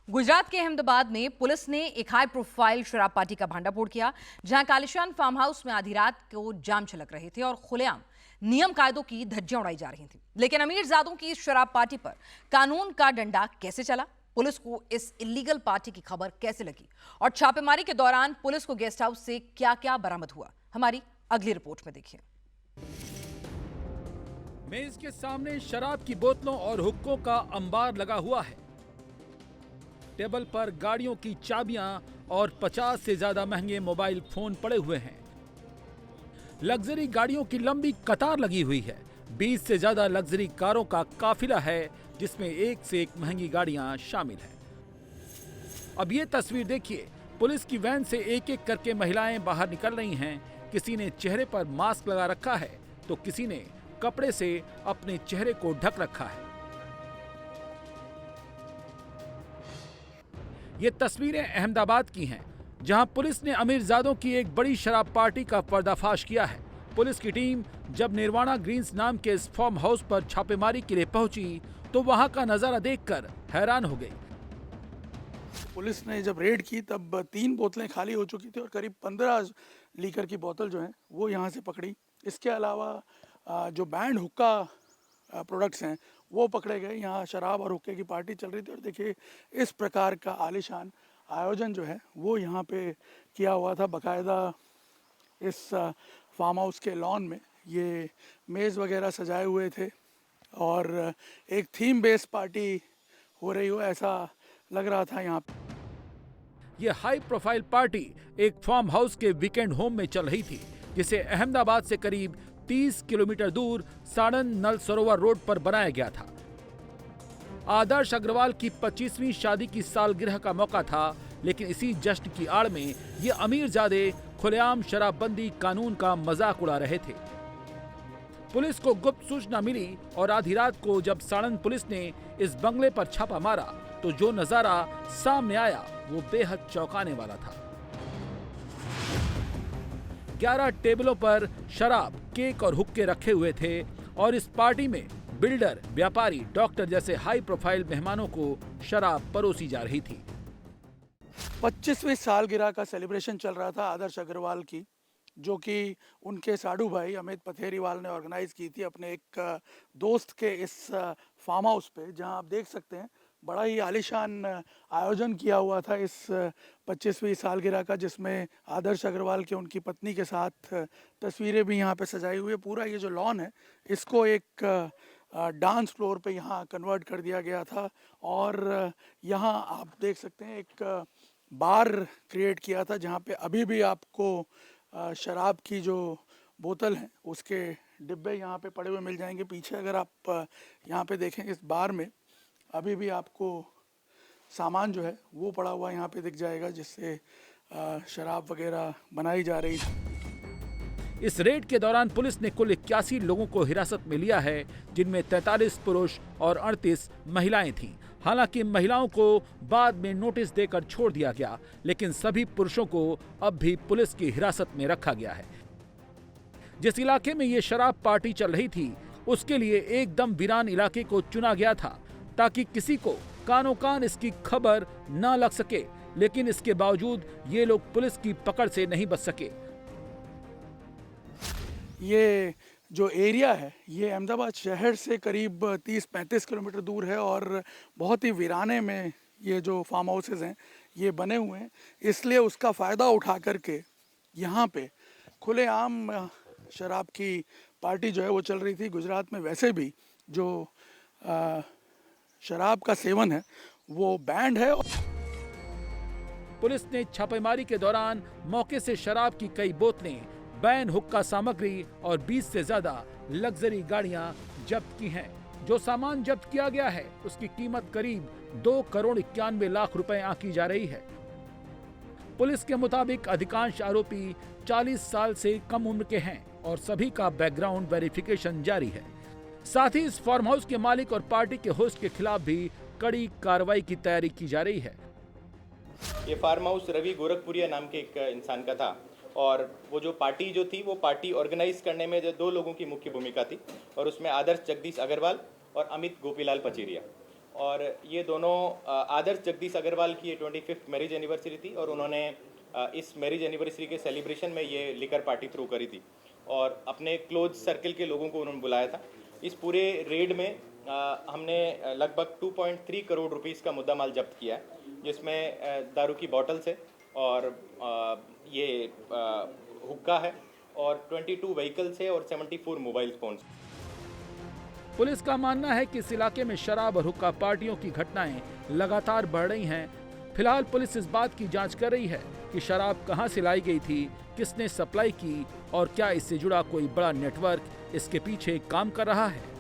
गुजरात के अहमदाबाद में पुलिस ने एक हाई प्रोफाइल शराब पार्टी का भांडाफोड़ किया, जहां कालिशान फार्म हाउस में आधी रात को जाम छलक रहे थे और खुलेआम नियम कायदों की धज्जियां उड़ाई जा रही थीं। लेकिन अमीरजादों की इस शराब पार्टी पर कानून का डंडा कैसे चला, पुलिस को इस इलीगल पार्टी की खबर कैसे लगी और छापेमारी के दौरान पुलिस को गेस्ट हाउस से क्या-क्या बरामद हुआ, हमारी अगली रिपोर्ट में देखिए। मेज के सामने शराब की बोतलों और हुक्कों का अंबार लगा हुआ है। टेबल पर गाड़ियों की चाबियां और 50 से ज्यादा महंगे मोबाइल फोन पड़े हुए हैं। लग्जरी गाड़ियों की लंबी कतार लगी हुई है। 20 से ज्यादा लग्जरी कारों का काफिला है, जिसमें एक से एक महंगी गाड़ियां शामिल हैं। अब ये तस्वीर देखिए, पुलिस की वैन से एक एक करके महिलाएं बाहर निकल रही हैं। किसी ने चेहरे पर मास्क लगा रखा है तो किसी ने कपड़े से अपने चेहरे को ढक रखा है। ये तस्वीरें अहमदाबाद की हैं, जहां पुलिस ने अमीरजादों की एक बड़ी शराब पार्टी का पर्दाफाश किया है। पुलिस की टीम जब निर्वाणा ग्रीन्स नाम के इस फार्म हाउस पर छापेमारी के लिए पहुंची तो वहां का नजारा देखकर हैरान हो गई। पुलिस ने जब रेड की तब 3 बोतलें खाली हो चुकी थी और करीब 15 लीटर की बोतल जो है वो यहाँ से पकड़ी। इसके अलावा जो बैंड हुक्का प्रोडक्ट्स हैं वो पकड़े गए। यहाँ शराब और हुक्के की पार्टी चल रही थी और देखिए इस प्रकार का आलीशान आयोजन जो है वो यहाँ पे किया हुआ था। बाकायदा इस फार्म हाउस के लॉन में ये मेज़ वगैरह सजाए हुए थे और एक थीम बेस्ड पार्टी हो रही हो ऐसा लग रहा था यहाँ पे। ये हाई प्रोफाइल पार्टी एक फार्म हाउस के वीकेंड होम में चल रही थी, जिसे अहमदाबाद से करीब 30 किलोमीटर दूर साड़न नल सरोवर रोड पर बनाया गया था। आदर्श अग्रवाल की 25वीं शादी की सालगिरह का मौका था, लेकिन इसी जश्न की आड़ में ये अमीरजादे खुलेआम शराबबंदी कानून का मजाक उड़ा रहे थे। पुलिस को गुप्त सूचना मिली और आधी रात को जब साड़न पुलिस ने इस बंगले पर छापा मारा तो जो नजारा सामने आया वो बेहद चौंकाने वाला था। 11 टेबलों पर शराब, केक और हुक्के रखे हुए थे और इस पार्टी में बिल्डर, व्यापारी, डॉक्टर जैसे हाई प्रोफाइल मेहमानों को शराब परोसी जा रही थी। 25वीं सालगिरह का सेलिब्रेशन चल रहा था आदर्श अग्रवाल की, जो कि उनके साडू भाई अमित पथेरीवाल ने ऑर्गेनाइज की थी अपने एक दोस्त के इस फार्म हाउस पे, जहां आप देख सकते हैं बड़ा ही आलीशान आयोजन किया हुआ था इस 25वीं सालगिरह का, जिसमें आदर्श अग्रवाल के उनकी पत्नी के साथ तस्वीरें भी यहाँ पे सजाई हुई है। पूरा ये जो लॉन है इसको एक डांस फ्लोर पे यहाँ कन्वर्ट कर दिया गया था और यहाँ आप देख सकते हैं एक बार क्रिएट किया था, जहाँ पे अभी भी आपको शराब की जो बोतल है उसके डिब्बे यहाँ पे पड़े हुए मिल जाएंगे। पीछे अगर आप यहाँ पे देखें इस बार में अभी भी आपको सामान जो है वो पड़ा हुआ यहाँ पे दिख जाएगा, जिससे शराब वगैरह बनाई जा रही थी। इस रेड के दौरान पुलिस ने कुल 81 लोगों को हिरासत में लिया है, जिनमें 43 पुरुष और 38 महिलाएं थीं। हालांकि महिलाओं को बाद में नोटिस देकर छोड़ दिया गया, लेकिन सभी पुरुषों को अब भी पुलिस की हिरासत में रखा गया है। जिस इलाके में ये शराब पार्टी चल रही थी उसके लिए एकदम वीरान इलाके को चुना गया था, ताकि किसी को कानो कान इसकी खबर न लग सके, लेकिन इसके बावजूद ये लोग पुलिस की पकड़ से नहीं बच सके। ये जो एरिया है ये अहमदाबाद शहर से करीब 30-35 किलोमीटर दूर है और बहुत ही वीराने में ये जो फार्म हाउसेज हैं ये बने हुए हैं, इसलिए उसका फ़ायदा उठा करके यहाँ पे खुलेआम शराब की पार्टी जो है वो चल रही थी। गुजरात में वैसे भी जो शराब का सेवन है वो बैंड है। पुलिस ने छापेमारी के दौरान मौके से शराब की कई बोतलें, बैन हुक्का सामग्री और 20 से ज्यादा लग्जरी गाड़ियां जब्त की हैं। जो सामान जब्त किया गया है उसकी कीमत करीब 2 करोड़ 91 लाख रुपए आंकी जा रही है। पुलिस के मुताबिक अधिकांश आरोपी 40 साल से कम उम्र के हैं और सभी का बैकग्राउंड वेरिफिकेशन जारी है। साथ ही इस फार्म हाउस के मालिक और पार्टी के होस्ट के खिलाफ भी कड़ी कार्रवाई की तैयारी की जा रही है। ये फार्म हाउस रवि गोरखपुरिया नाम के एक इंसान का था और वो जो पार्टी जो थी वो पार्टी ऑर्गेनाइज करने में जो 2 लोगों की मुख्य भूमिका थी और उसमें आदर्श जगदीश अग्रवाल और अमित गोपीलाल पचेरिया। और ये दोनों आदर्श जगदीश अग्रवाल की ये 25th मैरिज एनिवर्सरी थी और उन्होंने इस मैरिज एनिवर्सरी के सेलिब्रेशन में ये लिकर पार्टी थ्रू करी थी और अपने क्लोज सर्कल के लोगों को उन्होंने बुलाया था। इस पूरे रेड में हमने लगभग 2.3 करोड़ रुपीस का मुद्दा माल जब्त किया है, जिसमें दारू की बॉटल्स है और ये हुक्का है और 22 व्हीकल्स है और 74 मोबाइल फोन्स। पुलिस का मानना है कि इस इलाके में शराब और हुक्का पार्टियों की घटनाएं लगातार बढ़ रही हैं। फिलहाल पुलिस इस बात की जांच कर रही है कि शराब कहां से लाई गई थी, किसने सप्लाई की और क्या इससे जुड़ा कोई बड़ा नेटवर्क इसके पीछे काम कर रहा है।